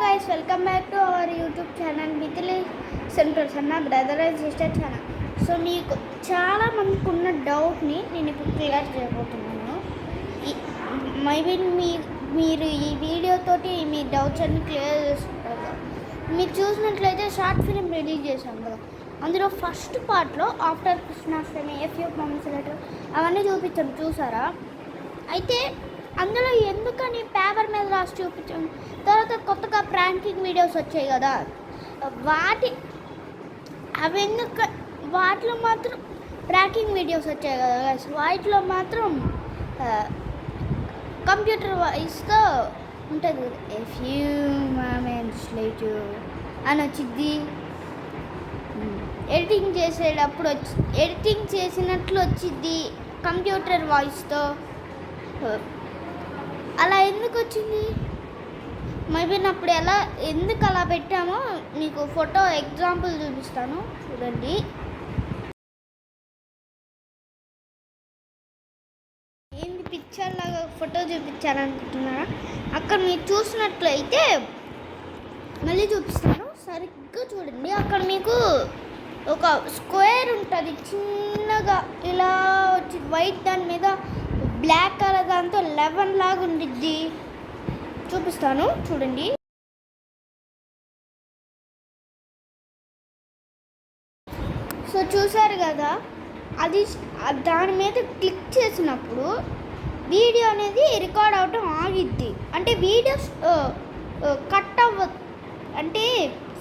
guys, welcome back to our YouTube channel Mithili Central Sanna brother and sister channel. So మీకు చాలా మందికి ఉన్న డౌట్ని నేను ఇప్పుడు క్లియర్ చేయబోతున్నాను. మేబీ మీరు ఈ వీడియోతోటి మీ డౌట్స్ అన్ని క్లియర్ చేసుకుంటారు. మీరు చూసినట్లయితే షార్ట్ ఫిలిం రిలీజ్ చేశాం కదా, అందులో ఫస్ట్ పార్ట్లో ఆఫ్టర్ కృష్ణాష్టమి ఎఫ్యూ మమ్మీస్ లెటర్ అవన్నీ చూపించాను, చూసారా? అయితే అందులో ఎందుకని పేపర్ మీద రాసి చూపించాము. తర్వాత కొత్తగా ప్రాంకింగ్ వీడియోస్ వచ్చాయి కదా, వాటిలో మాత్రం ప్రాంకింగ్ వీడియోస్ వచ్చాయి కదా, వాటిలో మాత్రం కంప్యూటర్ వాయిస్తో ఉంటుంది కదా, ఏ ఫ్యూ మూమెంట్స్ లేటర్ అని వచ్చింది. ఎడిటింగ్ చేసినట్లు వచ్చింది కంప్యూటర్ వాయిస్తో. అలా ఎందుకు వచ్చింది? మేబీ అప్పుడు ఎందుకు అలా పెట్టామో మీకు ఫోటో ఎగ్జాంపుల్ చూపిస్తాను, చూడండి. ఏంది పిక్చర్ లాగా ఫోటో చూపించాలనుకుంటున్నారా? అక్కడ మీరు చూసినట్లయితే మళ్ళీ చూపిస్తాను, సరిగ్గా చూడండి. అక్కడ మీకు ఒక స్క్వేర్ ఉంటుంది చిన్నగా, ఇలా వచ్చి వైట్, దాని మీద బ్లాక్ కలర్ దాంతో 11 లాగా ఉండిద్ది. చూపిస్తాను, చూడండి. సో చూసారు కదా, అది దాని మీద క్లిక్ చేసినప్పుడు వీడియో అనేది రికార్డ్ అవటం ఆగిద్ది. అంటే వీడియో కట్ అవ్వదు. అంటే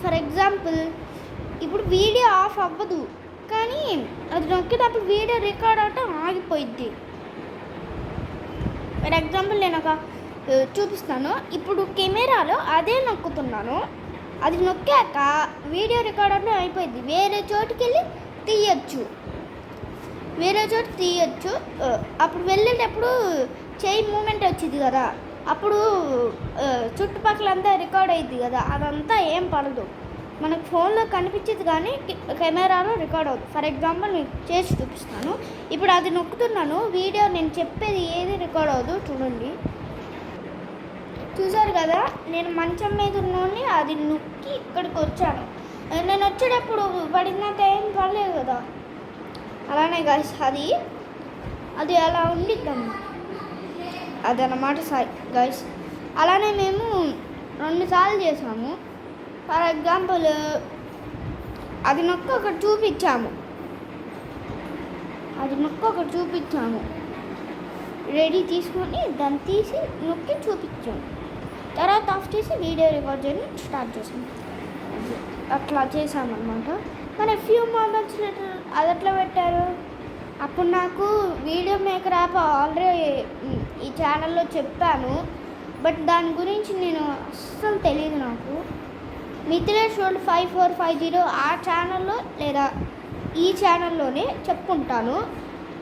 ఫర్ ఎగ్జాంపుల్ ఇప్పుడు వీడియో ఆఫ్ అవ్వదు, కానీ అది నొక్కినప్పుడు వీడియో రికార్డ్ అవటం ఆగిపోయిద్ది. ఫర్ ఎగ్జాంపుల్ నేను ఒక చూపిస్తాను. ఇప్పుడు కెమెరాలో అదే నొక్కుతున్నాను, అది నొక్కాక వీడియో రికార్డ్ అంటే అయిపోయింది. వేరే చోటుకి వెళ్ళి తీయచ్చు. అప్పుడు వెళ్ళేటప్పుడు చెయ్యి మూమెంట్ వచ్చింది కదా, అప్పుడు చుట్టుపక్కలంతా రికార్డ్ అయ్యింది కదా, అదంతా ఏం పడదు. మనకు ఫోన్లో కనిపించేది కానీ కెమెరాలో రికార్డ్ అవుతుంది. ఫర్ ఎగ్జాంపుల్ మీకు చేసి చూపిస్తాను. ఇప్పుడు అది నొక్కుతున్నాను, వీడియో నేను చెప్పేది ఏది రికార్డ్ అవ్వదు. చూడండి, చూసారు కదా, నేను మంచం మీద ఉన్నోని అది నొక్కి ఇక్కడికి వచ్చాను. నేను వచ్చేటప్పుడు పడినంత ఏం పడలేదు కదా. అలానే గైస్ అది అలా ఉండిద్దమ్మా, అదన్నమాట గైస్. అలానే మేము 2 సార్లు చేసాము. ఫర్ ఎగ్జాంపుల్ అది నొక్క ఒకటి చూపించాము, రెడీ తీసుకొని దాన్ని తీసి నొక్కి చూపించాము, తర్వాత ఆఫ్ చేసి వీడియో రికార్డ్ చేయడం స్టార్ట్ చేసాము. అట్లా చేసామన్నమాట. కానీ ఫ్యూ మూమెంట్స్ లెటర్ అది ఎట్లా పెట్టారు? అప్పుడు నాకు వీడియో మేకర్ యాప్ ఆల్రెడీ ఈ ఛానల్లో చెప్పాను, బట్ దాని గురించి నేను అస్సలు తెలియదు. నాకు మిథిలేష్ వరల్డ్ 5450 ఆ ఛానల్లో లేదా ఈ ఛానల్లోనే చెప్పుకుంటాను.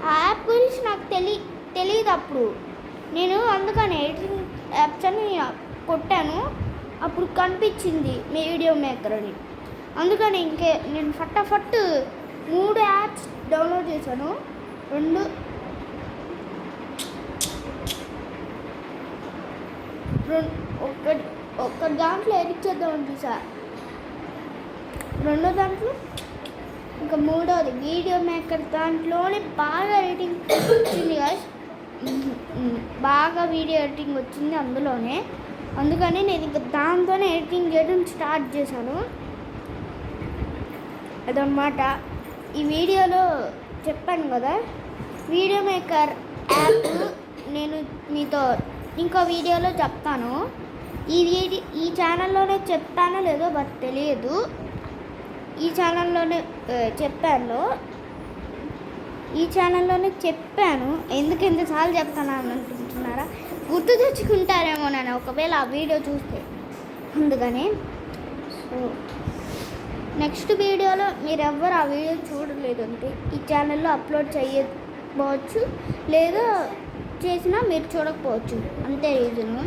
ఆ యాప్ గురించి నాకు తెలియదు అప్పుడు. నేను అందుకని ఎడిటింగ్ యాప్స్ అని కొట్టాను, అప్పుడు కనిపించింది వీడియో మేకర్ అని. అందుకని నేను ఫటాఫట్ 3 యాప్స్ డౌన్లోడ్ చేశాను. ఒక దాంట్లో ఎడిట్ చేద్దామని చూసా, రెండో దాంట్లో, ఇంకా మూడోది వీడియో మేకర్. దాంట్లోనే బాగా ఎడిటింగ్ వచ్చింది గాయ్స్, బాగా వీడియో ఎడిటింగ్ వచ్చింది అందులోనే. అందుకని నేను ఇంకా దాంతోనే ఎడిటింగ్ చేయడం స్టార్ట్ చేశాను. అదన్నమాట. ఈ వీడియోలో చెప్పాను కదా, వీడియో మేకర్ యాప్ నేను మీతో ఇంకో వీడియోలో చెప్తాను. ఈ ఛానల్లోనే చెప్తానో లేదో బట్ తెలియదు. ఈ ఛానల్లోనే చెప్పాను. ఎందుసార్లు చెప్తాను అని అనుకుంటున్నారా? గుర్తు తెచ్చుకుంటారేమో నేను ఒకవేళ ఆ వీడియో చూస్తే, అందుకని. సో నెక్స్ట్ వీడియోలో మీరు ఎవ్వరు ఆ వీడియో చూడలేదంటే ఈ ఛానల్లో అప్లోడ్ చేయకపోవచ్చు, లేదా చేసినా మీరు చూడకపోవచ్చు. అంతే రీజను.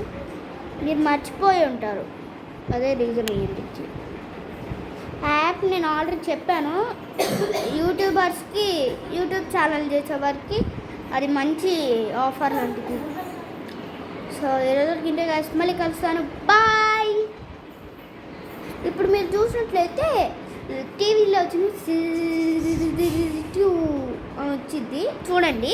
మీరు మర్చిపోయి ఉంటారు, అదే రీజన్. ఏంటి ఆ యాప్ నేను ఆల్రెడీ చెప్పాను. యూట్యూబ్ ఛానల్ చేసేవారికి అది మంచి ఆఫర్ లాంటిది. సో ఈరోజు ఇంటే మళ్ళీ కలుస్తాను. బాయ్. ఇప్పుడు మీరు చూసినట్లయితే టీవీలో వచ్చింది వచ్చింది చూడండి.